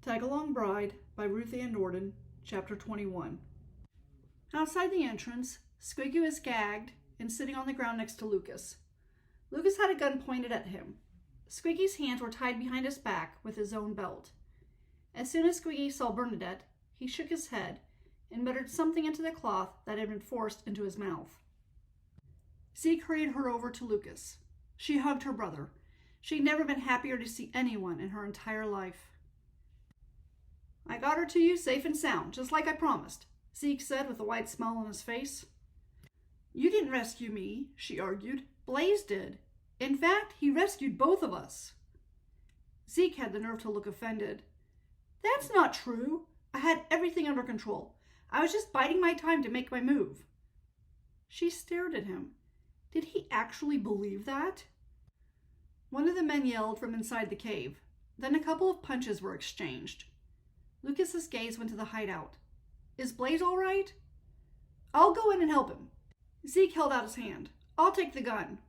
Tagalong Bride by Ruth Ann Nordin, Chapter 21. Outside the entrance, Squiggy was gagged and sitting on the ground next to Lucas. Lucas had a gun pointed at him. Squiggy's hands were tied behind his back with his own belt. As soon as Squiggy saw Bernadette, he shook his head and muttered something into the cloth that had been forced into his mouth. Zeke hurried her over to Lucas. She hugged her brother. She'd never been happier to see anyone in her entire life. "I got her to you safe and sound, just like I promised," Zeke said with a wide smile on his face. "You didn't rescue me," she argued. "Blaze did. In fact, he rescued both of us." Zeke had the nerve to look offended. "That's not true. I had everything under control. I was just biding my time to make my move." She stared at him. Did he actually believe that? One of the men yelled from inside the cave. Then a couple of punches were exchanged. Lucas's gaze went to the hideout. "Is Blaze all right?" "I'll go in and help him." Zeke held out his hand. "I'll take the gun."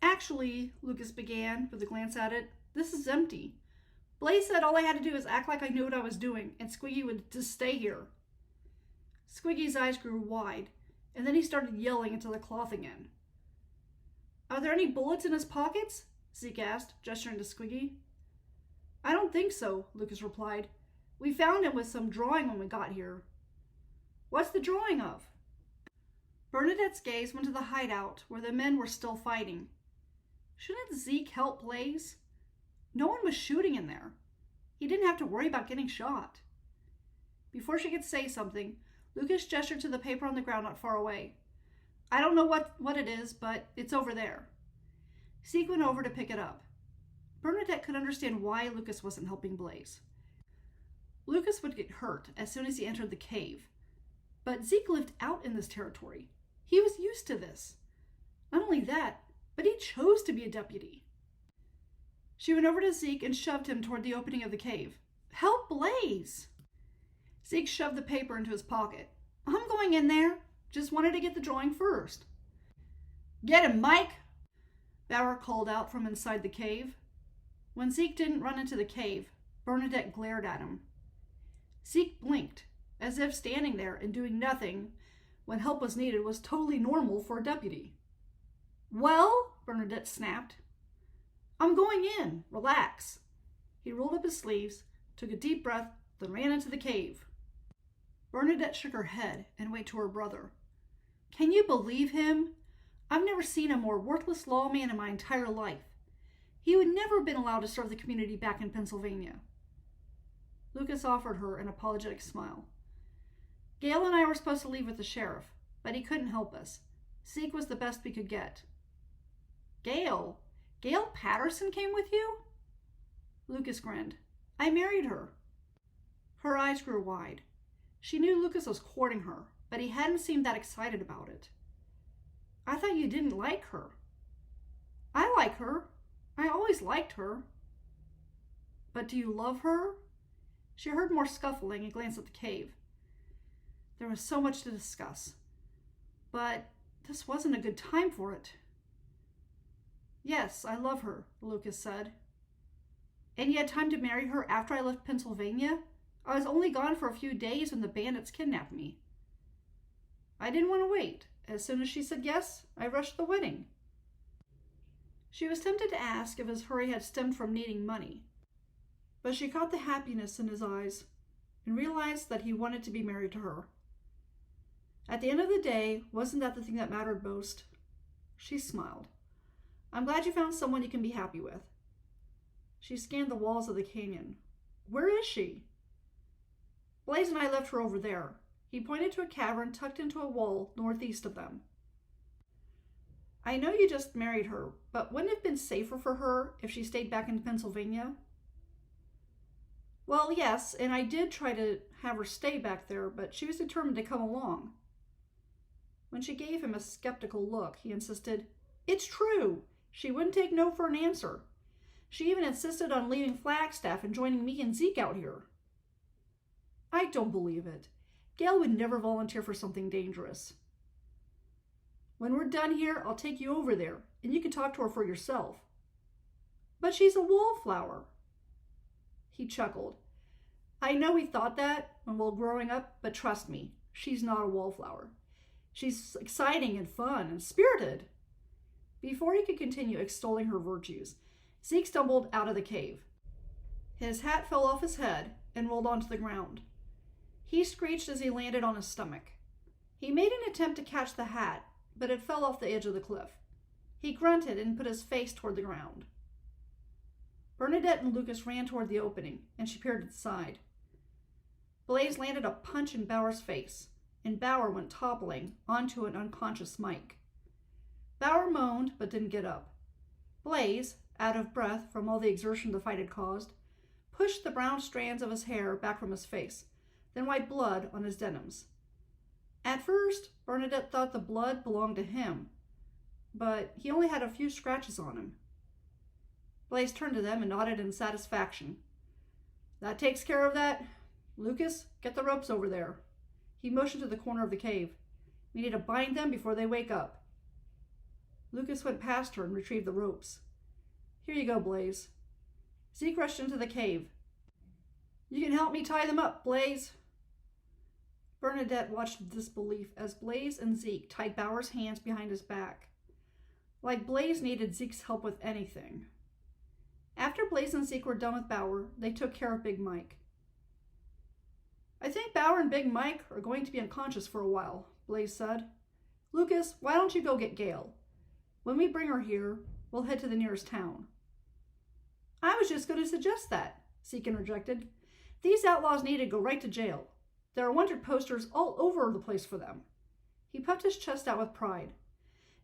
"Actually," Lucas began, with a glance at it, "this is empty. Blaze said all I had to do was act like I knew what I was doing, and Squiggy would just stay here." Squiggy's eyes grew wide, and then he started yelling into the cloth again. "Are there any bullets in his pockets?" Zeke asked, gesturing to Squiggy. "I don't think so," Lucas replied. "We found him with some drawing when we got here." "What's the drawing of?" Bernadette's gaze went to the hideout, where the men were still fighting. Shouldn't Zeke help Blaze? No one was shooting in there. He didn't have to worry about getting shot. Before she could say something, Lucas gestured to the paper on the ground not far away. "I don't know what it is, but it's over there." Zeke went over to pick it up. Bernadette could understand why Lucas wasn't helping Blaze. Lucas would get hurt as soon as he entered the cave. But Zeke lived out in this territory. He was used to this. Not only that, but he chose to be a deputy. She went over to Zeke and shoved him toward the opening of the cave. "Help Blaze!" Zeke shoved the paper into his pocket. "I'm going in there. Just wanted to get the drawing first." "Get him, Mike!" Bauer called out from inside the cave. When Zeke didn't run into the cave, Bernadette glared at him. Zeke blinked, as if standing there and doing nothing when help was needed was totally normal for a deputy. "Well," Bernadette snapped. "I'm going in. Relax." He rolled up his sleeves, took a deep breath, then ran into the cave. Bernadette shook her head and went to her brother. "Can you believe him? I've never seen a more worthless lawman in my entire life. He would never have been allowed to serve the community back in Pennsylvania." Lucas offered her an apologetic smile. "Gail and I were supposed to leave with the sheriff, but he couldn't help us. Zeke was the best we could get." "Gail? Gail Patterson came with you?" Lucas grinned. "I married her." Her eyes grew wide. She knew Lucas was courting her, but he hadn't seemed that excited about it. "I thought you didn't like her." "I like her. I always liked her." "But do you love her?" She heard more scuffling and glanced at the cave. There was so much to discuss, but this wasn't a good time for it. "Yes, I love her," Lucas said. "And you had time to marry her after I left Pennsylvania? I was only gone for a few days when the bandits kidnapped me." "I didn't want to wait. As soon as she said yes, I rushed the wedding." She was tempted to ask if his hurry had stemmed from needing money, but she caught the happiness in his eyes and realized that he wanted to be married to her. At the end of the day, wasn't that the thing that mattered most? She smiled. "I'm glad you found someone you can be happy with." She scanned the walls of the canyon. "Where is she?" "Blaze and I left her over there." He pointed to a cavern tucked into a wall northeast of them. "I know you just married her, but wouldn't it have been safer for her if she stayed back in Pennsylvania?" "Well, yes, and I did try to have her stay back there, but she was determined to come along." When she gave him a skeptical look, he insisted, "It's true. She wouldn't take no for an answer. She even insisted on leaving Flagstaff and joining me and Zeke out here." "I don't believe it. Gail would never volunteer for something dangerous." "When we're done here, I'll take you over there, and you can talk to her for yourself." "But she's a wallflower." He chuckled. I know we thought that when we were growing up, but trust me, she's not a wallflower. She's exciting and fun and spirited. Before he could continue extolling her virtues, Zeke stumbled out of the cave. His hat fell off his head and rolled onto the ground. He screeched as he landed on his stomach. He made an attempt to catch the hat, but it fell off the edge of the cliff. He grunted and put his face toward the ground. Bernadette and Lucas ran toward the opening, and she peered at the side. Blaze landed a punch in Bauer's face, and Bauer went toppling onto an unconscious Mike. Bauer moaned, but didn't get up. Blaze, out of breath from all the exertion the fight had caused, pushed the brown strands of his hair back from his face, then wiped blood on his denims. At first, Bernadette thought the blood belonged to him, but he only had a few scratches on him. Blaze turned to them and nodded in satisfaction. That takes care of that. Lucas, get the ropes over there. He motioned to the corner of the cave. We need to bind them before they wake up. Lucas went past her and retrieved the ropes. Here you go, Blaze. Zeke rushed into the cave. You can help me tie them up, Blaze. Bernadette watched with disbelief as Blaze and Zeke tied Bauer's hands behind his back. Like Blaze needed Zeke's help with anything. After Blaze and Zeke were done with Bauer, they took care of Big Mike. I think Bauer and Big Mike are going to be unconscious for a while, Blaze said. Lucas, why don't you go get Gail? When we bring her here, we'll head to the nearest town. I was just going to suggest that, Zeke interjected. These outlaws need to go right to jail. There are wanted posters all over the place for them. He puffed his chest out with pride.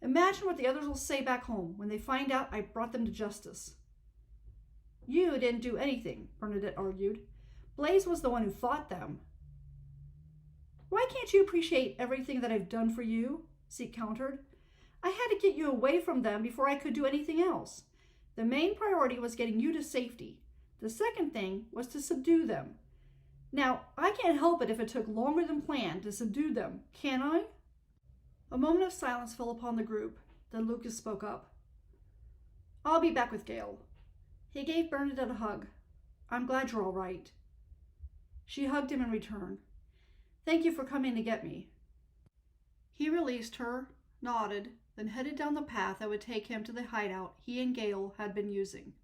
Imagine what the others will say back home when they find out I brought them to justice. You didn't do anything, Bernadette argued. Blaze was the one who fought them. Why can't you appreciate everything that I've done for you? Zeke countered. I had to get you away from them before I could do anything else. The main priority was getting you to safety. The second thing was to subdue them. Now, I can't help it if it took longer than planned to subdue them, can I? A moment of silence fell upon the group. Then Lucas spoke up. I'll be back with Gail. He gave Bernadette a hug. I'm glad you're all right. She hugged him in return. Thank you for coming to get me. He released her, nodded, then headed down the path that would take him to the hideout he and Gail had been using.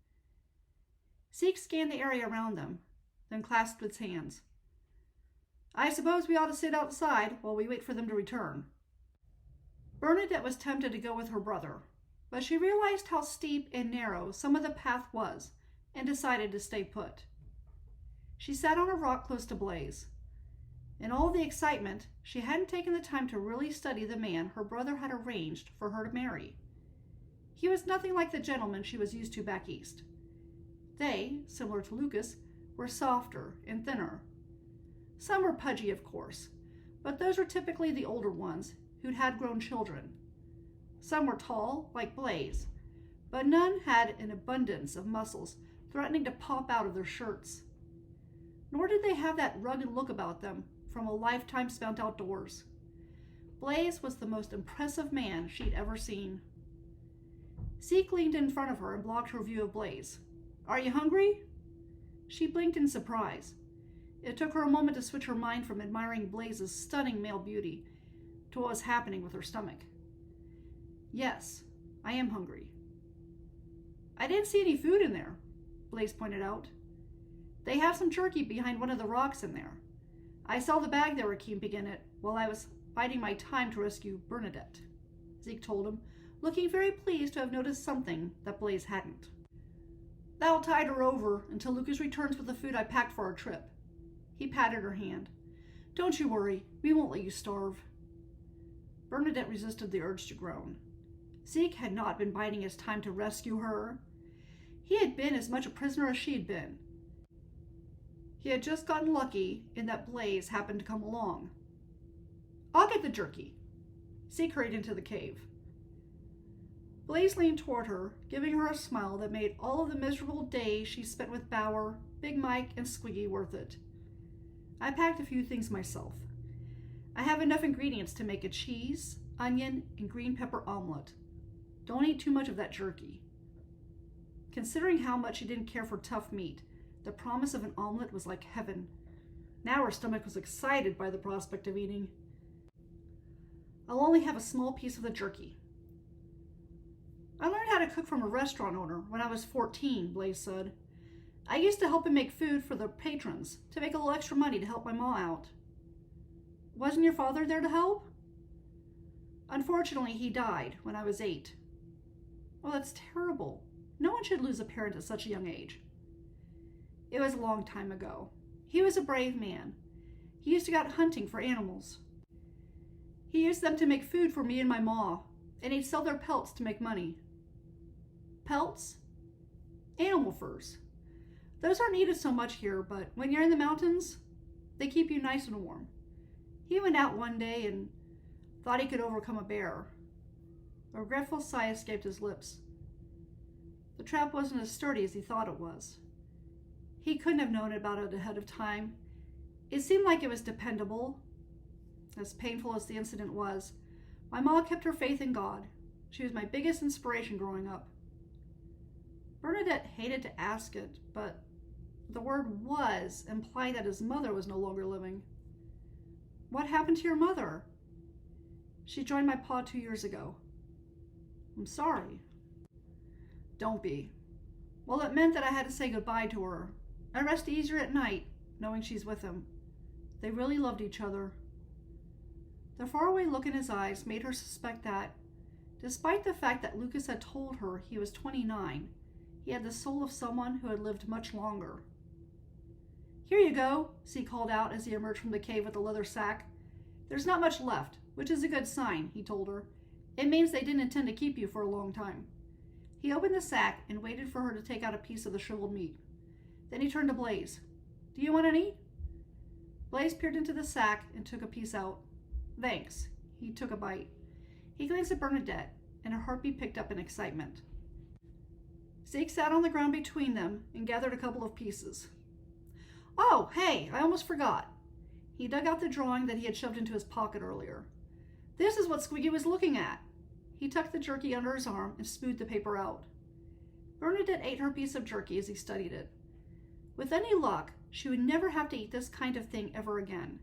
Zeke scanned the area around them, then clasped his hands. I suppose we ought to sit outside while we wait for them to return. Bernadette was tempted to go with her brother, but she realized how steep and narrow some of the path was and decided to stay put. She sat on a rock close to Blaze. In all the excitement, she hadn't taken the time to really study the man her brother had arranged for her to marry. He was nothing like the gentleman she was used to back east. They, similar to Lucas, were softer and thinner. Some were pudgy, of course, but those were typically the older ones who'd had grown children. Some were tall, like Blaze, but none had an abundance of muscles threatening to pop out of their shirts. Nor did they have that rugged look about them from a lifetime spent outdoors. Blaze was the most impressive man she'd ever seen. Zeke leaned in front of her and blocked her view of Blaze. Are you hungry? She blinked in surprise. It took her a moment to switch her mind from admiring Blaze's stunning male beauty to what was happening with her stomach. Yes, I am hungry. I didn't see any food in there, Blaze pointed out. They have some jerky behind one of the rocks in there. I saw the bag they were keeping in it while I was biding my time to rescue Bernadette, Zeke told him, looking very pleased to have noticed something that Blaze hadn't. That'll tide her over until Lucas returns with the food I packed for our trip. He patted her hand. Don't you worry, we won't let you starve. Bernadette resisted the urge to groan. Zeke had not been biding his time to rescue her. He had been as much a prisoner as she had been. He had just gotten lucky in that Blaze happened to come along. I'll get the jerky. Zeke hurried into the cave. Blaze leaned toward her, giving her a smile that made all of the miserable days she spent with Bauer, Big Mike, and Squiggy worth it. I packed a few things myself. I have enough ingredients to make a cheese, onion, and green pepper omelet. Don't eat too much of that jerky. Considering how much she didn't care for tough meat, the promise of an omelet was like heaven. Now her stomach was excited by the prospect of eating. I'll only have a small piece of the jerky. I learned how to cook from a restaurant owner when I was 14, Blaze said. I used to help him make food for the patrons to make a little extra money to help my ma out. Wasn't your father there to help? Unfortunately, he died when I was 8. Oh, that's terrible. No one should lose a parent at such a young age. It was a long time ago. He was a brave man. He used to go out hunting for animals. He used them to make food for me and my ma, and he'd sell their pelts to make money. Pelts? Animal furs. Those aren't needed so much here, but when you're in the mountains, they keep you nice and warm. He went out one day and thought he could overcome a bear. A regretful sigh escaped his lips. The trap wasn't as sturdy as he thought it was. He couldn't have known about it ahead of time. It seemed like it was dependable. As painful as the incident was, my ma kept her faith in God. She was my biggest inspiration growing up. Bernadette hated to ask it, but the word was implied that his mother was no longer living. What happened to your mother? She joined my pa 2 years ago. I'm sorry. Don't be. Well, it meant that I had to say goodbye to her. I rest easier at night, knowing she's with him. They really loved each other. The faraway look in his eyes made her suspect that, despite the fact that Lucas had told her he was 29, he had the soul of someone who had lived much longer. Here you go, Z called out as he emerged from the cave with a leather sack. There's not much left, which is a good sign, he told her. It means they didn't intend to keep you for a long time. He opened the sack and waited for her to take out a piece of the shriveled meat. Then he turned to Blaze. Do you want any? Blaze peered into the sack and took a piece out. Thanks. He took a bite. He glanced at Bernadette, and her heartbeat picked up in excitement. Zeke sat on the ground between them and gathered a couple of pieces. Oh, hey, I almost forgot. He dug out the drawing that he had shoved into his pocket earlier. This is what Squiggy was looking at. He tucked the jerky under his arm and smoothed the paper out. Bernadette ate her piece of jerky as he studied it. With any luck, she would never have to eat this kind of thing ever again.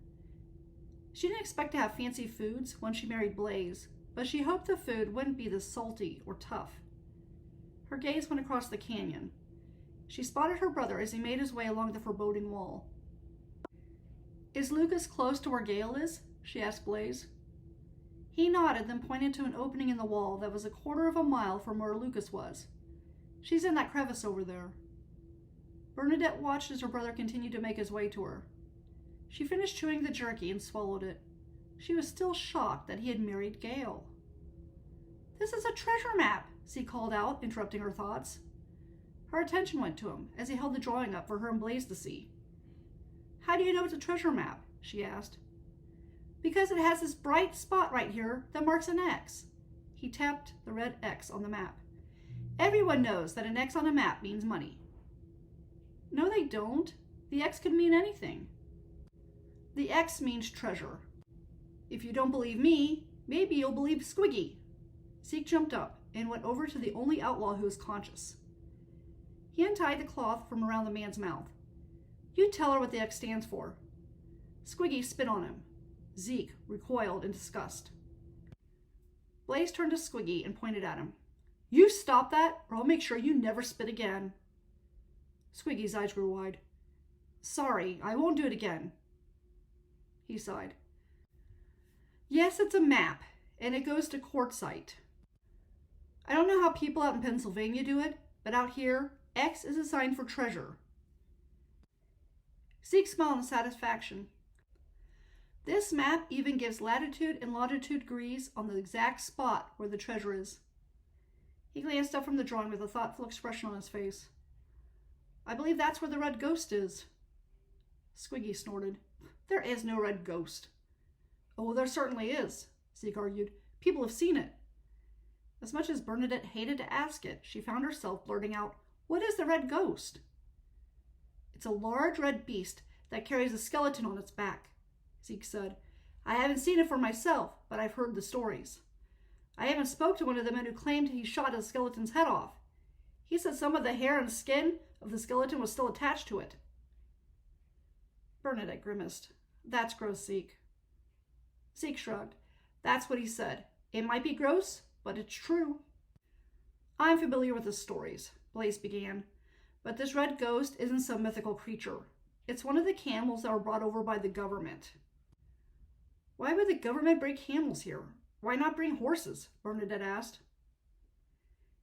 She didn't expect to have fancy foods when she married Blaze, but she hoped the food wouldn't be this salty or tough. Her gaze went across the canyon. She spotted her brother as he made his way along the foreboding wall. Is Lucas close to where Gale is? She asked Blaze. He nodded, then pointed to an opening in the wall that was 1/4 mile from where Lucas was. She's in that crevice over there. Bernadette watched as her brother continued to make his way to her. She finished chewing the jerky and swallowed it. She was still shocked that he had married Gale. This is a treasure map, Z called out, interrupting her thoughts. Her attention went to him as he held the drawing up for her and Blaze to see. How do you know it's a treasure map? She asked. Because it has this bright spot right here that marks an X. He tapped the red X on the map. Everyone knows that an X on a map means money. No, they don't. The X could mean anything. The X means treasure. If you don't believe me, maybe you'll believe Squiggy. Zeke jumped up and went over to the only outlaw who was conscious. He untied the cloth from around the man's mouth. You tell her what the X stands for. Squiggy spit on him. Zeke recoiled in disgust. Blaze turned to Squiggy and pointed at him. You stop that, or I'll make sure you never spit again. Squiggy's eyes grew wide. Sorry, I won't do it again. He sighed. Yes, it's a map, and it goes to quartzite. I don't know how people out in Pennsylvania do it, but out here, X is a sign for treasure. Zeke smiled in satisfaction. This map even gives latitude and longitude degrees on the exact spot where the treasure is. He glanced up from the drawing with a thoughtful expression on his face. I believe that's where the red ghost is. Squiggy snorted. There is no red ghost. Oh, there certainly is, Zeke argued. People have seen it. As much as Bernadette hated to ask it, she found herself blurting out, What is the red ghost? It's a large red beast that carries a skeleton on its back, Zeke said. I haven't seen it for myself, but I've heard the stories. I even spoke to one of the men who claimed he shot a skeleton's head off. He said some of the hair and skin of the skeleton was still attached to it. Bernadette grimaced. That's gross, Zeke. Zeke shrugged. That's what he said. It might be gross, but it's true. I'm familiar with the stories, Blaze began, but this red ghost isn't some mythical creature. It's one of the camels that were brought over by the government. Why would the government bring camels here? Why not bring horses? Bernadette asked.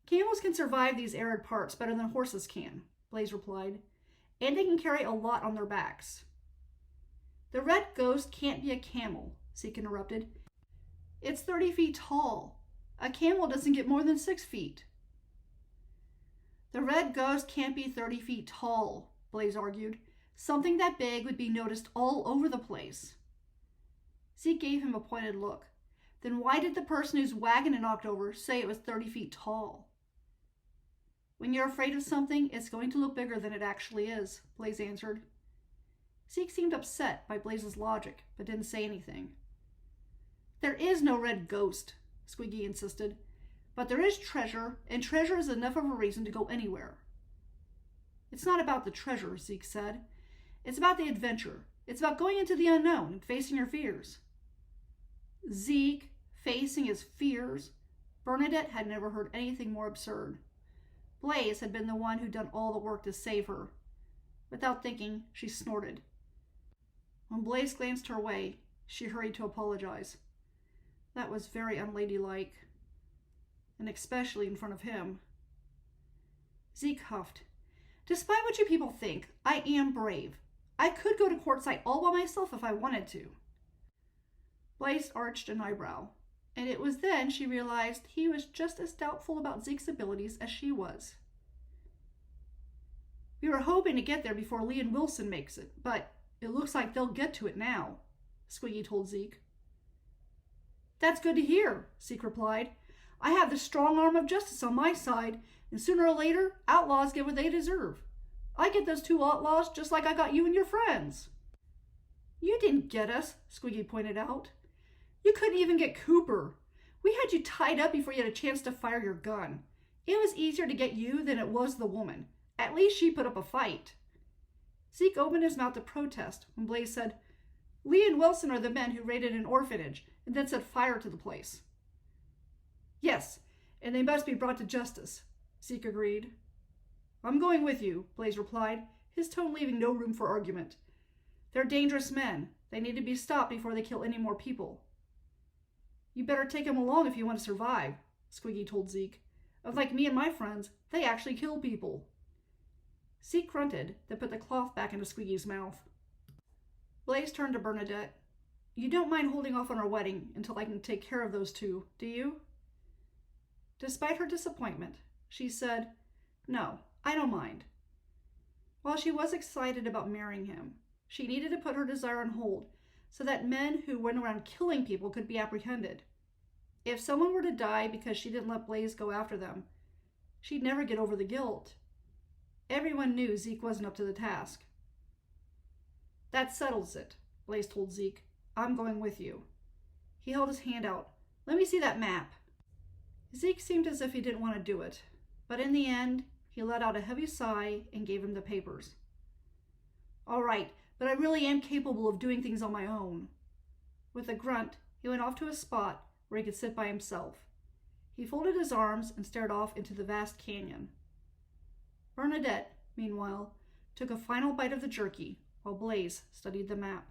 Camels can survive these arid parts better than horses can, Blaze replied, and they can carry a lot on their backs. The red ghost can't be a camel, Zeke interrupted. It's 30 feet tall. A camel doesn't get more than 6 feet. The red ghost can't be 30 feet tall, Blaze argued. Something that big would be noticed all over the place. Zeke gave him a pointed look. Then why did the person whose wagon it knocked over say it was 30 feet tall? When you're afraid of something, it's going to look bigger than it actually is, Blaze answered. Zeke seemed upset by Blaze's logic, but didn't say anything. There is no red ghost, Squiggy insisted. But there is treasure, and treasure is enough of a reason to go anywhere. It's not about the treasure, Zeke said. It's about the adventure. It's about going into the unknown and facing your fears. Zeke, facing his fears? Bernadette had never heard anything more absurd. Blaze had been the one who'd done all the work to save her. Without thinking, she snorted. When Blaze glanced her way, she hurried to apologize. That was very unladylike, and especially in front of him. Zeke huffed. Despite what you people think, I am brave. I could go to quartzsite all by myself if I wanted to. Blaze arched an eyebrow, and it was then she realized he was just as doubtful about Zeke's abilities as she was. We were hoping to get there before Lee and Wilson makes it, but it looks like they'll get to it now, Squiggy told Zeke. That's good to hear, Zeke replied. I have the strong arm of justice on my side, and sooner or later, outlaws get what they deserve. I get those 2 outlaws just like I got you and your friends. You didn't get us, Squiggy pointed out. You couldn't even get Cooper. We had you tied up before you had a chance to fire your gun. It was easier to get you than it was the woman. At least she put up a fight. Zeke opened his mouth to protest when Blaze said, Lee and Wilson are the men who raided an orphanage and then set fire to the place. Yes, and they must be brought to justice, Zeke agreed. I'm going with you, Blaze replied, his tone leaving no room for argument. They're dangerous men. They need to be stopped before they kill any more people. You better take them along if you want to survive, Squiggy told Zeke. Unlike me and my friends, they actually kill people. Zeke grunted, then put the cloth back into Squiggy's mouth. Blaze turned to Bernadette. You don't mind holding off on our wedding until I can take care of those 2, do you? Despite her disappointment, she said, No, I don't mind. While she was excited about marrying him, she needed to put her desire on hold so that men who went around killing people could be apprehended. If someone were to die because she didn't let Blaze go after them, she'd never get over the guilt. Everyone knew Zeke wasn't up to the task. That settles it, Blaze told Zeke. I'm going with you. He held his hand out. Let me see that map. Zeke seemed as if he didn't want to do it, but in the end, he let out a heavy sigh and gave him the papers. All right, but I really am capable of doing things on my own. With a grunt, he went off to a spot where he could sit by himself. He folded his arms and stared off into the vast canyon. Bernadette, meanwhile, took a final bite of the jerky while Blaze studied the map.